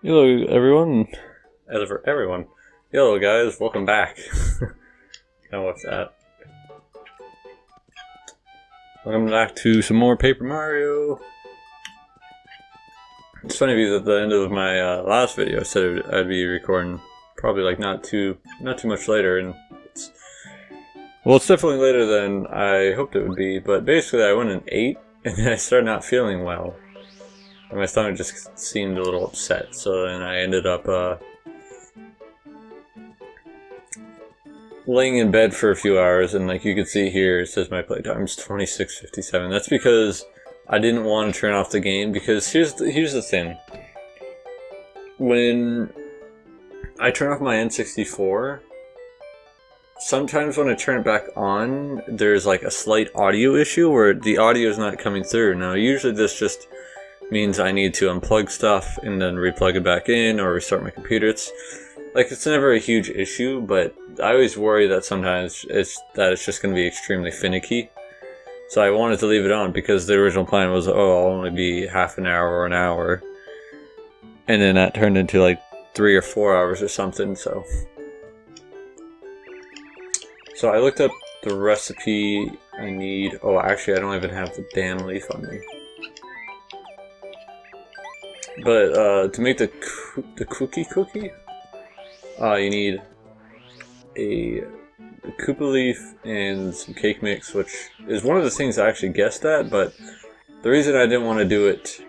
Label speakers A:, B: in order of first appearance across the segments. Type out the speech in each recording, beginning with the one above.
A: Hello, everyone. Everyone. Hello, guys. Welcome back. Now what's that? Welcome back to some more Paper Mario. It's funny because at the end of my last video, I said I'd be recording probably like not too much later, and it's definitely later than I hoped it would be. But basically, I went and ate, and then I started not feeling well. And my stomach just seemed a little upset, so then I ended up laying in bed for a few hours, and like you can see here, it says my playtime is 26:57. That's because I didn't want to turn off the game, because here's the thing. When I turn off my N64, sometimes when I turn it back on, there's like a slight audio issue where the audio is not coming through. Now usually this just means I need to unplug stuff and then replug it back in or restart my computer. It's never a huge issue, but I always worry that sometimes it's just going to be extremely finicky. So I wanted to leave it on because the original plan was, oh, I'll only be half an hour or an hour. And then that turned into like 3 or 4 hours or something, so I looked up the recipe I need. Oh, actually I don't even have the damn leaf on me. But to make the cookie, you need a Koopa leaf and some cake mix, which is one of the things I actually guessed at, but the reason I didn't want to do it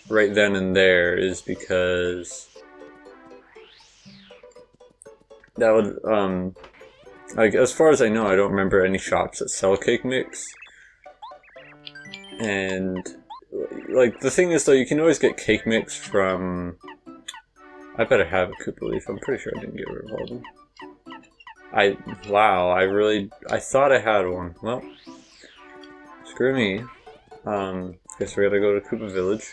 A: right then and there is because that would, like, as far as I know, I don't remember any shops that sell cake mix. And like, the thing is though, you can always get cake mix from... I better have a Koopa leaf. I'm pretty sure I didn't get rid of all of them. Wow, I thought I had one. Well, screw me. Guess we gotta go to Koopa Village.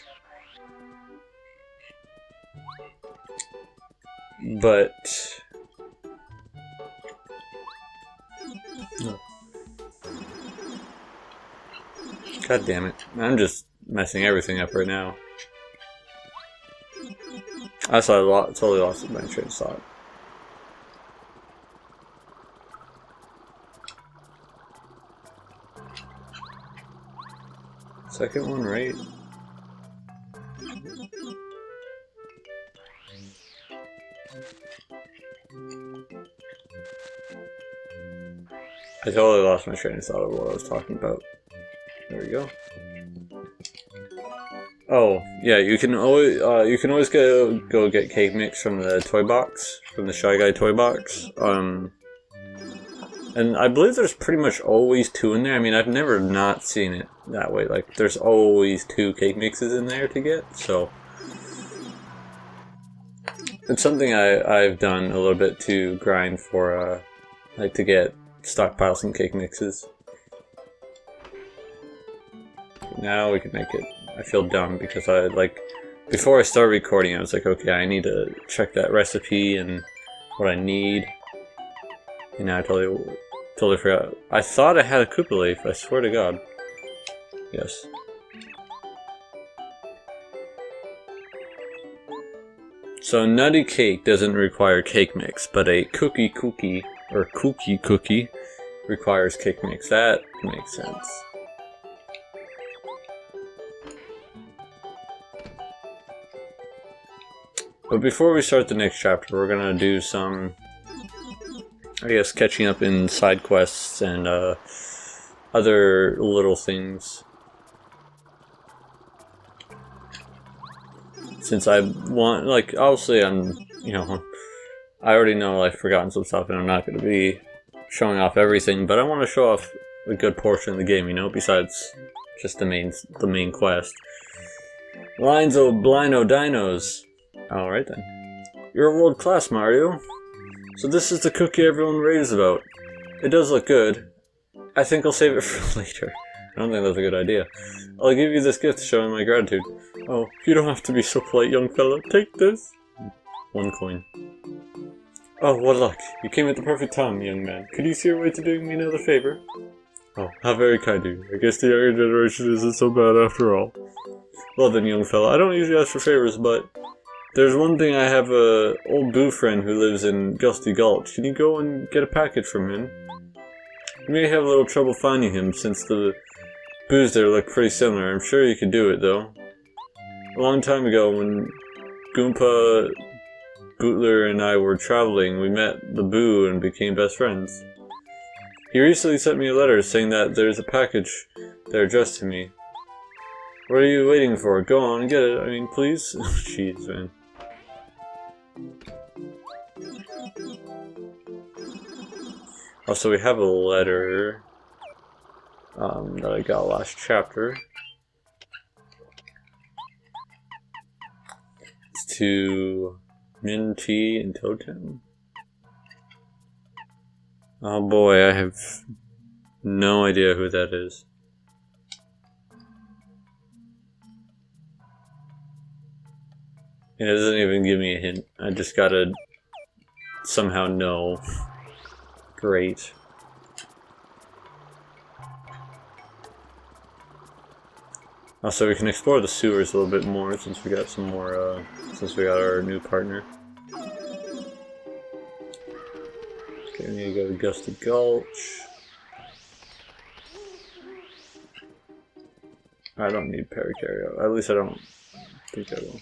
A: But... God damn it. I'm just messing everything up right now. I totally lost my train of thought. Second one, right? I totally lost my train of thought of what I was talking about. There we go. Oh, yeah, you can always go get cake mix from the toy box, from the Shy Guy toy box. And I believe there's pretty much always 2 in there. I mean, I've never not seen it that way. Like, there's always 2 cake mixes in there to get, so it's something I've done a little bit to grind for, like, to get stockpile some cake mixes. Now we can make it. I feel dumb because before I started recording, I was like, okay, I need to check that recipe and what I need. And now I totally forgot. I thought I had a Koopa leaf, I swear to God. Yes. So Nutty Cake doesn't require cake mix, but a cookie requires cake mix. That makes sense. But before we start the next chapter, we're gonna do some, I guess, catching up in side quests and other little things. Since I want, like, obviously I already know I've forgotten some stuff and I'm not gonna be showing off everything, but I want to show off a good portion of the game, besides just the main quest. Lines o' Blino Dinos. Alright then. You're world class, Mario. So this is the cookie everyone raves about. It does look good. I think I'll save it for later. I don't think that's a good idea. I'll give you this gift showing my gratitude. Oh, you don't have to be so polite, young fella. Take this. 1 coin. Oh, what luck. You came at the perfect time, young man. Could you see your way to doing me another favor? Oh, how very kind of you. I guess the younger generation isn't so bad after all. Well then, young fella, I don't usually ask for favors, but There's one thing, I have a old boo friend who lives in Gusty Gulch. Can you go and get a package from him? You may have a little trouble finding him since the boos there look pretty similar. I'm sure you could do it though. A long time ago when Goompa, Bootler, and I were traveling, we met the boo and became best friends. He recently sent me a letter saying that there's a package there addressed to me. What are you waiting for? Go on and get it. I mean, please? Jeez, man. Also, we have a letter that I got last chapter. It's to Minty and Totem. Oh boy, I have no idea who that is. It doesn't even give me a hint. I just gotta somehow know. Great. Also, we can explore the sewers a little bit more since we got some more, since we got our new partner. Okay, we need to go to Gusty Gulch. I don't need Pericario. At least I don't think I will.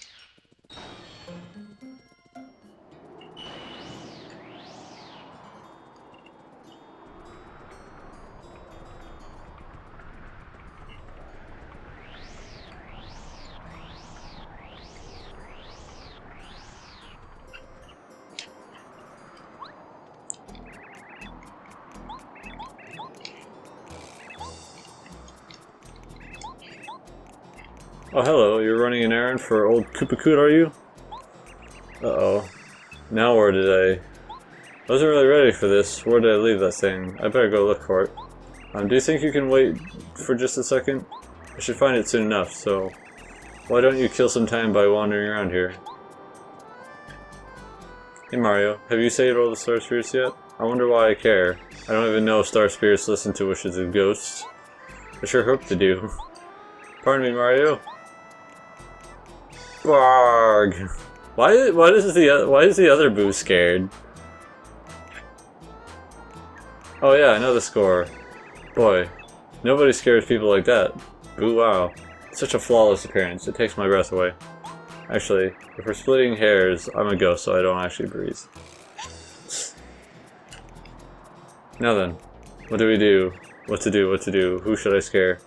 A: Oh, hello. You're running an errand for old Koopakoot, are you? Uh-oh. Now where did I wasn't really ready for this. Where did I leave that thing? I better go look for it. Do you think you can wait for just a second? I should find it soon enough, so why don't you kill some time by wandering around here? Hey Mario, have you saved all the Star Spirits yet? I wonder why I care. I don't even know if Star Spirits listen to wishes of ghosts. I sure hope to do. Pardon me, Mario. Barg. Why is the other boo scared? Oh yeah, I know the score. Boy, nobody scares people like that. Boo wow. Such a flawless appearance, it takes my breath away. Actually, if we're splitting hairs, I'm a ghost, so I don't actually breathe. Now then, what do we do? What to do? What to do? Who should I scare?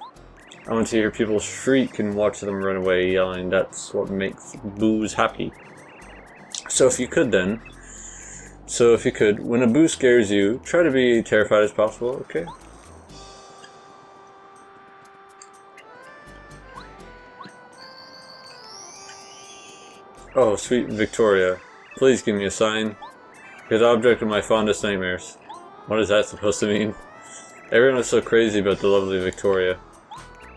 A: I want to hear people shriek and watch them run away yelling. That's what makes boos happy. So if you could then, when a boo scares you, try to be terrified as possible, okay? Oh, sweet Victoria, please give me a sign. You're the object of my fondest nightmares. What is that supposed to mean? Everyone is so crazy about the lovely Victoria.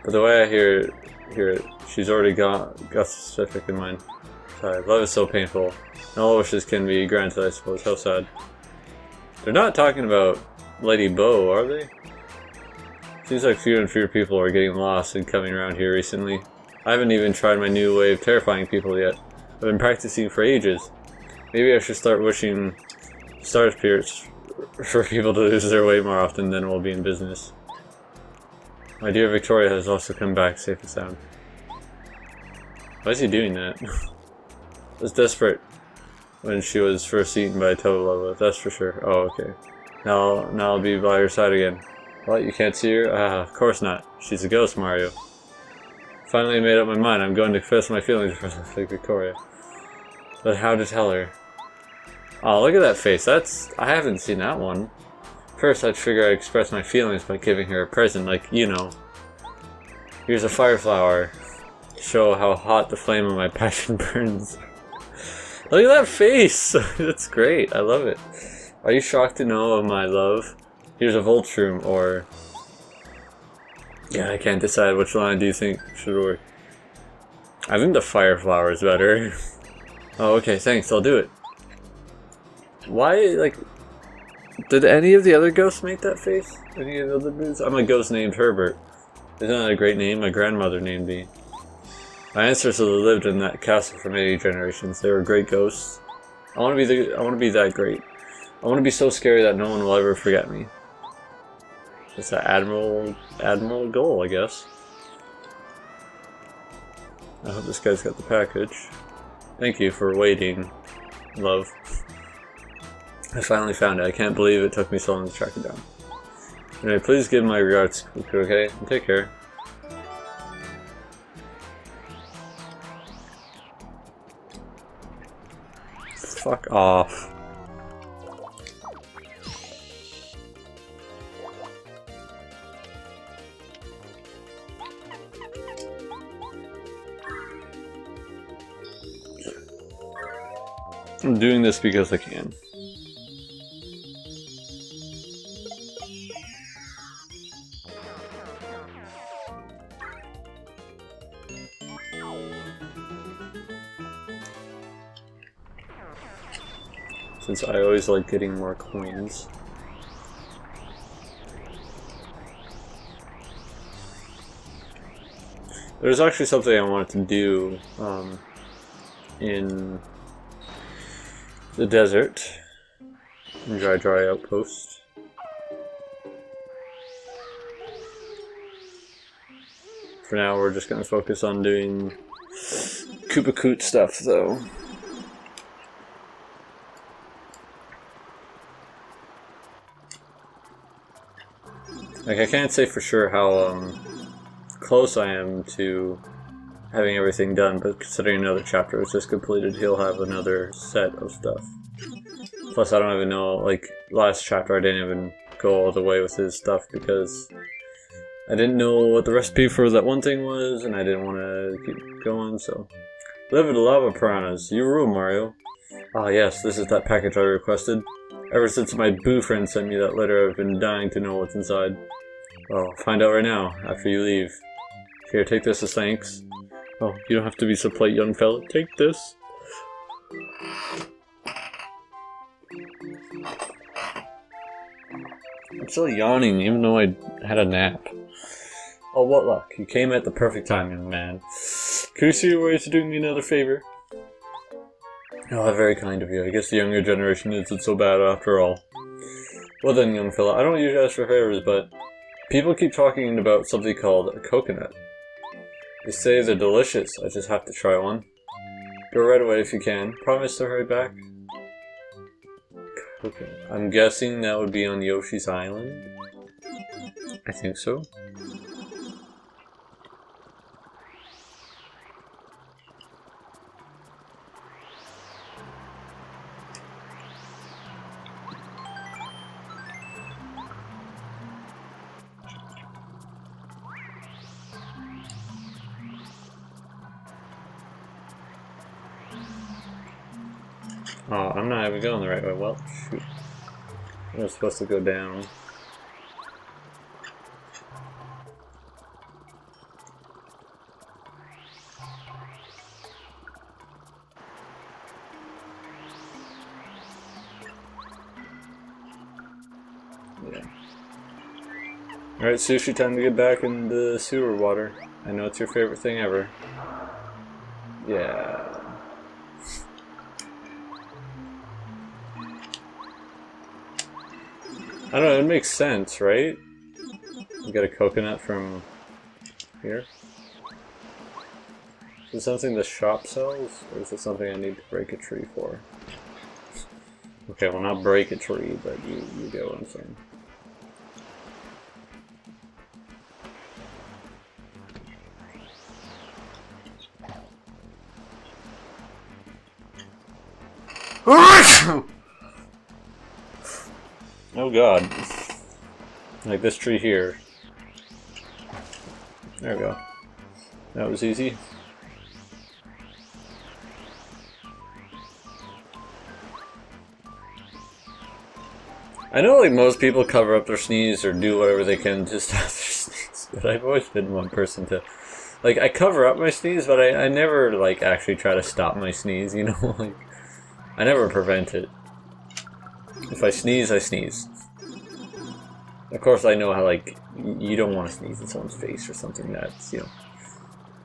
A: But the way I hear it, she's already got specific in mind. Sorry, love is so painful. And all wishes can be granted, I suppose. How sad. They're not talking about Lady Bo, are they? Seems like fewer and fewer people are getting lost and coming around here recently. I haven't even tried my new way of terrifying people yet. I've been practicing for ages. Maybe I should start wishing Star Spirits for people to lose their way more often, then we'll be in business. My dear Victoria has also come back safe and sound. Why is he doing that? I was desperate when she was first eaten by Totolova, that's for sure. Oh, okay. Now I'll be by her side again. What, you can't see her? Of course not. She's a ghost, Mario. Finally made up my mind. I'm going to confess my feelings for Victoria. But how to tell her? Oh, look at that face. I haven't seen that one. First, I'd figure I'd express my feelings by giving her a present, like, you know. Here's a fire flower. Show how hot the flame of my passion burns. Look at that face! That's great. I love it. Are you shocked to know of my love? Here's a Voltrum, or... Yeah, I can't decide which line do you think should work. I think the fire flower is better. Oh, okay, thanks. I'll do it. Why, like... Did any of the other ghosts make that face? Any of the other boos? I'm a ghost named Herbert. Isn't that a great name? My grandmother named me. My ancestors lived in that castle for many generations. They were great ghosts. I want to be that great. I want to be so scary that no one will ever forget me. It's an admiral goal, I guess. I hope this guy's got the package. Thank you for waiting, love. I finally found it. I can't believe it took me so long to track it down. Anyway, please give my regards, okay? And take care. Fuck off. I'm doing this because I can. Since I always like getting more coins. There's actually something I wanted to do in the desert, in Dry Outpost. For now, we're just going to focus on doing Koopa Koot stuff, though. Like, I can't say for sure how close I am to having everything done, but considering another chapter is just completed, he'll have another set of stuff. Plus, I don't even know, like, last chapter I didn't even go all the way with his stuff because I didn't know what the recipe for that one thing was, and I didn't want to keep going, so... Live lava piranhas. You rule, Mario. Ah yes, this is that package I requested. Ever since my boo friend sent me that letter, I've been dying to know what's inside. Well, I'll find out right now, after you leave. Here, take this as thanks. Oh, you don't have to be so polite, young fella. Take this. I'm still yawning, even though I had a nap. Oh, what luck. You came at the perfect time, young man. Can you see your way to doing me another favor? Oh, very kind of you. I guess the younger generation isn't so bad after all. Well then, young fella, I don't usually ask for favors, but people keep talking about something called a coconut. They say they're delicious. I just have to try one. Go right away if you can. Promise to hurry back. Coconut. I'm guessing that would be on Yoshi's Island. I think so. Oh, I'm not even going the right way. Well, shoot. We're supposed to go down. Yeah. Alright, Sushi, time to get back in the sewer water. I know it's your favorite thing ever. Yeah. I don't know, it makes sense, right? You get a coconut from here. Is it something the shop sells? Or is it something I need to break a tree for? Okay, well not break a tree, but you get what I'm saying. Oh god. Like this tree here. There we go. That was easy. I know like most people cover up their sneeze or do whatever they can to stop their sneeze, but I've always been one person to... Like, I cover up my sneeze, but I never like actually try to stop my sneeze, you know? Like, I never prevent it. If I sneeze, I sneeze. Of course, I know how, like, you don't want to sneeze in someone's face or something that's, you know,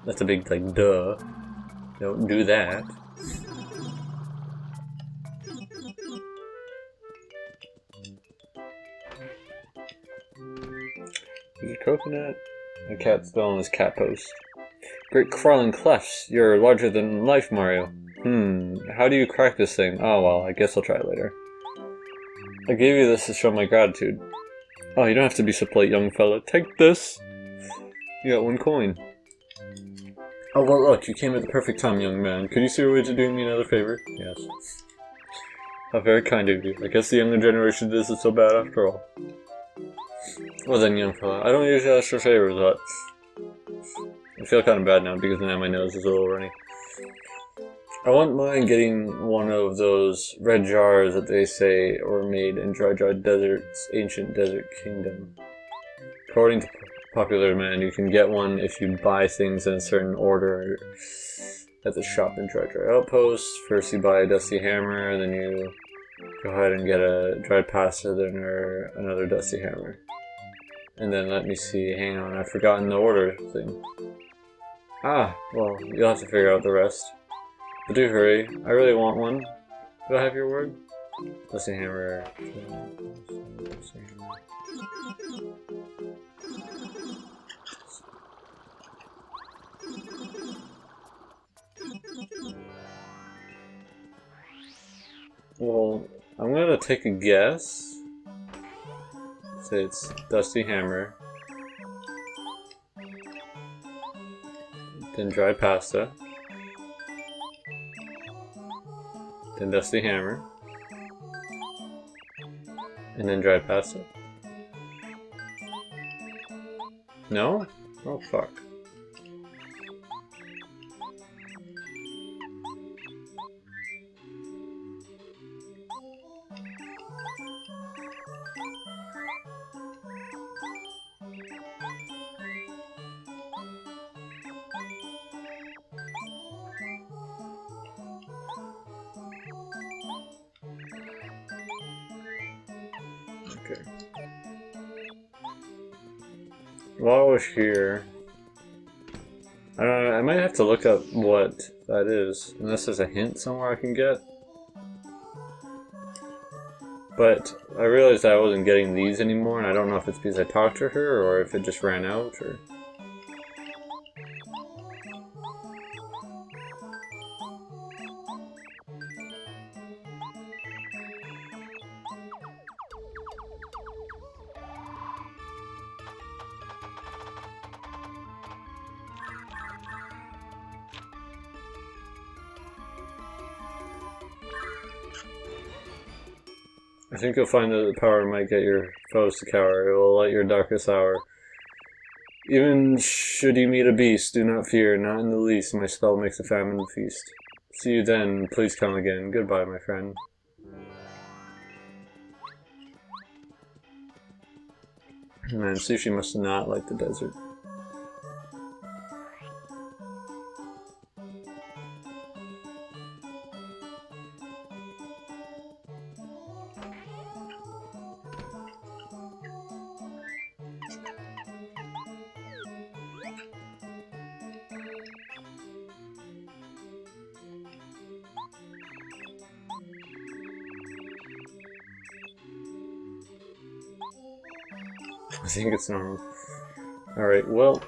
A: That's a big, like, duh. Don't do that. There's a coconut. A cat still on his cat post. Great crawling clefts. You're larger than life, Mario. How do you crack this thing? Oh well, I guess I'll try it later. I gave you this to show my gratitude. Oh, you don't have to be so polite, young fella. Take this! You got 1 coin. Oh, well, look, you came at the perfect time, young man. Could you see your way to doing me another favor? Yes. How very kind of you. I guess the younger generation isn't so bad after all. Well then, young fella, I don't usually ask for favors, but I feel kind of bad now because now my nose is a little runny. I wouldn't mind getting one of those red jars that they say were made in Dry Desert's ancient desert kingdom. According to popular demand, you can get one if you buy things in a certain order at the shop in Dry Outpost. First you buy a dusty hammer, then you go ahead and get a dried pasta, then another dusty hammer. And then let me see, hang on, I've forgotten the order thing. Ah, well, you'll have to figure out the rest. But do hurry, I really want one. Do I have your word? Dusty hammer. Well, I'm gonna take a guess. Say it's dusty hammer. Then dried pasta. Then dusty hammer. And then dried pasta. No? Oh fuck. Okay. While I was here, I don't know, I might have to look up what that is, unless there's a hint somewhere I can get. But I realized I wasn't getting these anymore, and I don't know if it's because I talked to her, or if it just ran out, or... I think you'll find that the power might get your foes to cower. It will light your darkest hour. Even should you meet a beast, do not fear, not in the least. My spell makes a famine feast. See you then. Please come again. Goodbye, my friend. Man, sushi must not like the desert. I think it's normal. Alright, well...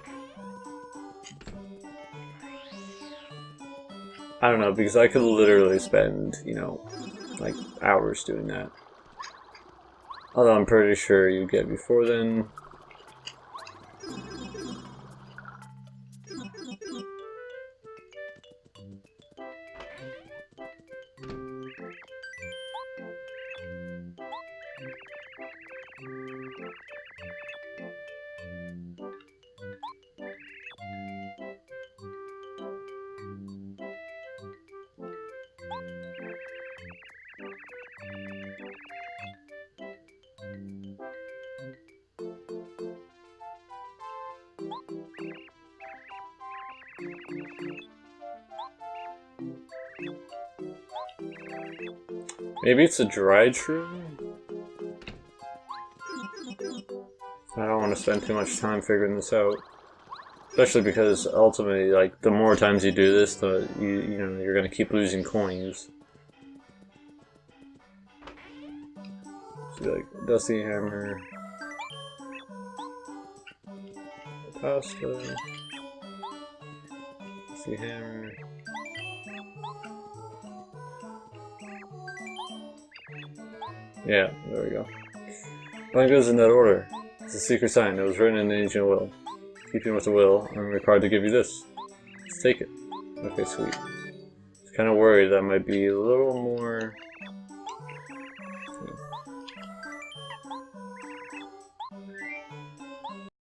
A: I don't know, because I could literally spend, you know, like, hours doing that. Although I'm pretty sure you get before then. Maybe it's a dried shroom? I don't want to spend too much time figuring this out. Especially because ultimately, like, the more times you do this, the you know you're gonna keep losing coins. So like Dusty Hammer, Pasta, Dusty Hammer. Yeah, there we go. Mine goes in that order. It's a secret sign that was written in the ancient will. Keeping with the will, I'm required to give you this. Let's take it. Okay, sweet. Just kind of worried that might be a little more